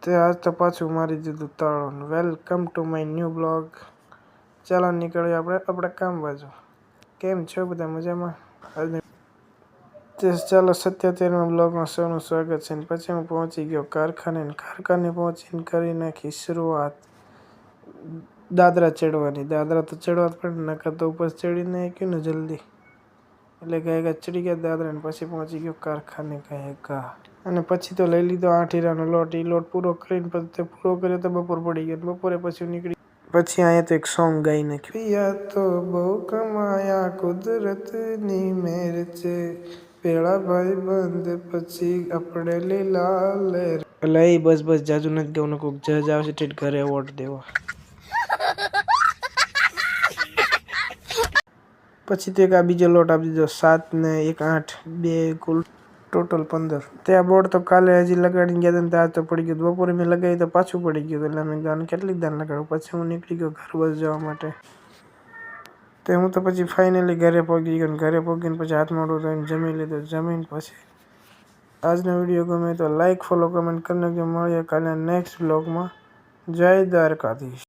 તે આજ તો પાછું મારી દીધું તાળું. Welcome to my new blog. ચાલો નીકળીએ આપણે કામ બાજુ. કેમ છો બધા મજામાં? ચાલો 77માં બ્લોગમાં સૌનું સ્વાગત છે. પછી હું પહોંચી ગયો કારખાને પહોંચીને કરી નાખી શરૂઆત દાદરા ચડવાની. દાદરા તો ચડવા જ પડે, નકર તો ઉપર ચડી નહીં ગયું ને જલ્દી, એટલે ગાયગા ચડી ગયા દાદરા ને પછી પહોંચી ગયો કારખાને ગાયગા. અને પછી તો લઈ લીધો 8 હીરાનો લોટ. એ લોટ પૂરો કરીને પછી તે પૂરો કર્યો તો બપોર પડી ગયો. બપોરે પછી નીકળી પછી અહીંયા તો એક સોંગ ગાઈ નાખ્યું. પિયા તો બહુ કમાયા કુદરતની મેર છે, પેલા ભાઈ બંધ પછી આપણે લીલા લેર. એટલે બસ જાજુ નથી ગાવું, કોઈક જજ આવશે ઠીક ઘરે વોટ દેવા. પછી તો એક આ બીજો લોટ આપી દીધો 7 ને 1 8, 2 કુલ ટોટલ 15. ત્યાં બોર્ડ તો કાલે હજી લગાડીને ગયા હતા, ત્યાં તો પડી ગયું. બપોરે મેં લગાવી તો પાછું પડી ગયું. એટલે મેં ગાને કેટલીક દાન લગાડું. પછી હું નીકળી ગયો ઘર બસ જવા માટે. તે હું તો પછી ફાઇનલી ઘરે પહોંચી ગયો. ઘરે પહોંચીને પછી હાથ મોઢું ધોઈને જમી લીધું. જમીને પછી આજનો વિડીયો ગમે તો લાઈક, ફોલો, કમેન્ટ કરી નાખજો. મળીએ કાલે નેક્સ્ટ બ્લોગમાં. જય દ્વારકાધીશ.